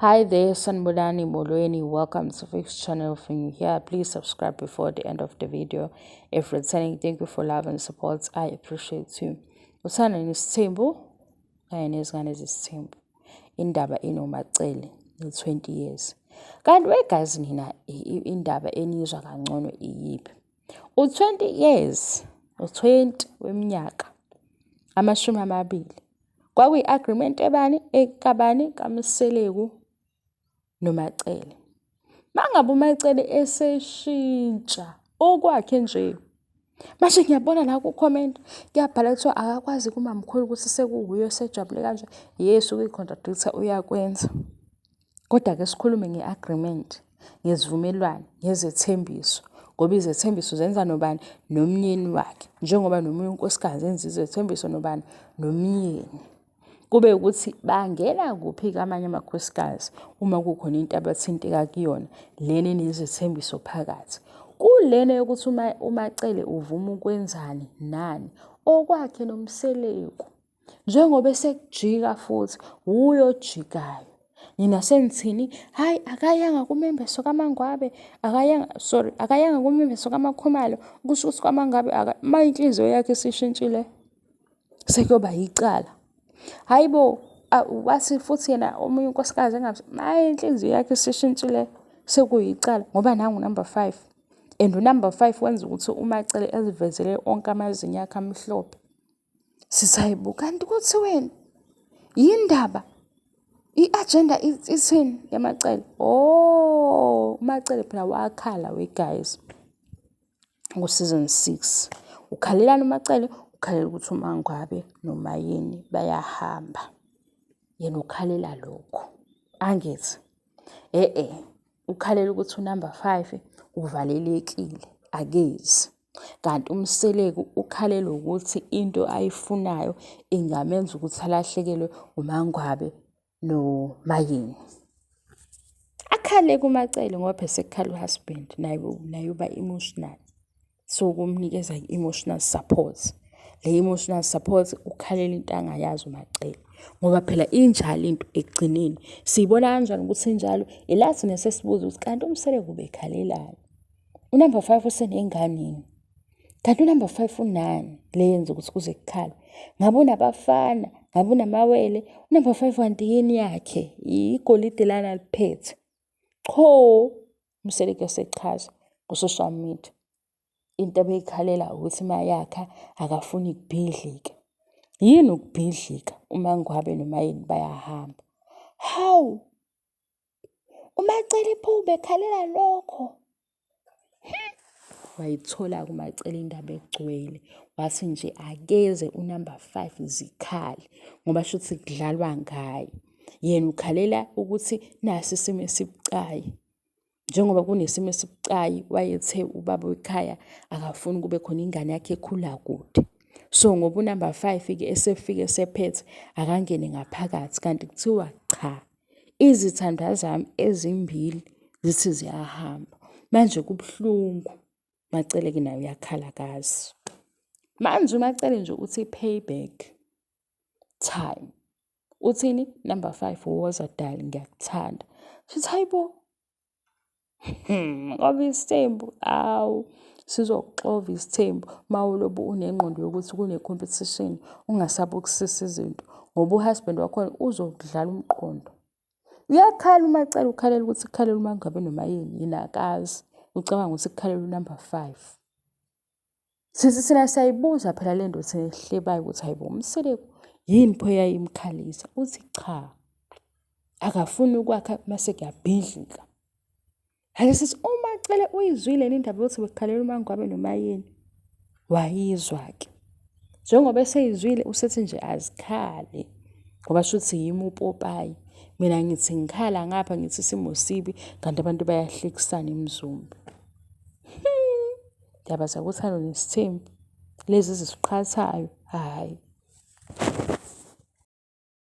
Hi there, Sanbonani Molweni. Welcome to Fix channel. If you're here, please subscribe before the end of the video. If returning, thank you for love and support. I appreciate you. Usana nisithembu, ayinezingane ezisithembu. Indaba inoMacele, 20 years. Kanti guys nina indaba enizwa kangcono iyiphi? U20 years, u20 weminyaka amashumi amabili. Kwakuyi-agreement ekabani kaMseleku noMacele. Mangabe uMacele eseshintsha okwakhe nje. Manje ngiyabona la ku-comment kuyabhala kuthiwa akakwazi kumamkhulu ukuthi sekuwuye osejabule kanje. Yesu ukuyi-contradictor uyakwenza. Kodwa ke sikhulume nge-agreement, ngezivumelwano, ngezethembiso. Ngoba izethembiso zenza nobani? Nomyeni wakhe. Njengoba nomunye unkosikazi enza izethembiso nobani? Nomyeni. Kube ukuthi bangena kuphi kamanye amakhosikazi uma kukhona into abathinteka kuyona lena enezethembiso phakathi. Kulena yokuthi uMacele uvuma ukwenzani nani okwakhe noMseleku. Njengoba esekujika futhi uyojikayo. Nina senithini? Hayi akayanga kumembeso kaMangwabe, akayanga kumembeso kaMakhumalo. Kusho ukuthi kaMangwabe inhliziyo yakhe isishintshile. Sekuyoba yicala. Hayibo, wathi futhi yena omunye unkosikazi engathi inhliziyo yakhe isishintshile sekuyicala ngoba nangu number 5. And number 5 wenza ukuthi uMacele ezivezele onke amazinyo akhe amhlophe. Sisayibuka kanti kuthi wena yindaba i-agenda ithini yaMacele? Oh, uMacele phela wakhala guys. Ngo-season 6. Ukhalelana uMacele, ukhalela ukuthi uMangwabe noMayeni bayahamba. Yena ukhalela lokho. Angithi? Ukhalela ukuthi unumber 5 uvalelekile, akezi. Kanti uMseleku ukhalela ukuthi into ayifunayo ingamenza ukuthi alahlekelwe uMangwabe noMayeni. Akhale kuMacele ngoba phela sekukhala uhusband naye uba emotional. So kumnikeza i-emotional support. Le emotional support ukhalela into angayazi uMacele. Ngoba phela injalo into ekugcineni. Siyibona kanjani ukuthi injalo? Elathi nesesibuza ukuthi kanti uMseleku ubekhalelani. Unumber 5 usenenganini. Kanti unumber 5 unani le yenza ukuthi kuze kukhala. Ngabe unabafana, ngabe unamawele. Unumber 5 kanti yini yakhe? Igolide lana liphethe. Cho, uMseleku esechaza ku-social media. Into abeyikhalela ukuthi mayakha akafuni kubhidlika. Yini ukubhidlika? uMangwabe noMayeni bayahamba. Hawu! uMacele pho bekhalela lokho. Wayithola kuMacele indaba egcwele. Wathi nje akeze unumber 5 zikhali ngoba shuthi kudlalwa ngaye. Yena ukhalela ukuthi nasi isimo esibucayi. Njengoba kunesimo esibucayi wayethe ubaba wekhaya akafuni kube khona ingane yakhe ekhula kude. So ngoba unumber 5 ke esefike sephethe akangene ngaphakathi kanti kuthiwa cha. Izithandwa zami ezimbili zithi ziyahamba. Manje kubhlungu. Macele ke nayo uyakhalakazi. Manje uMacele nje uthi payback time. Uthini? Number 5 woza dali ngiyakuthanda. Sithi hayibo. Ngoba isithembu awu sizoxova isithembu mawulobu unengqondo yokuthi kune-competition ungasabi ukusisa izinto ngoba uhusband wakho uzokudlala umqondo. Uyakhala uMacele ukhalela ukuthi kukhalela uMangwabe noMayeni yena akazi. Ucabanga ukuthi kukhalela unumber 5. Sithi sina siyayibuza phela le nto thina ehlebayo ukuthi hayibo uMseleku yini pho yayimkhalisa? Uthi cha. Akafuni ukwakha mase kuyabhidlika. Ake sithi uMacele uyizwile indaba yokuthi bekukhalela uMangwabe noMayeni. Wayizwa ke. Njengoba eseyizwile usethi nje azikhale. Ngoba shuthi yimi uPopayi. Mina ngithi ngikhala ngapha ngithi isimo sibi kanti abantu bayahlekisana emzumbi. Ndaba zakuthanda nesithembu lezi zisiqhathayo hayi.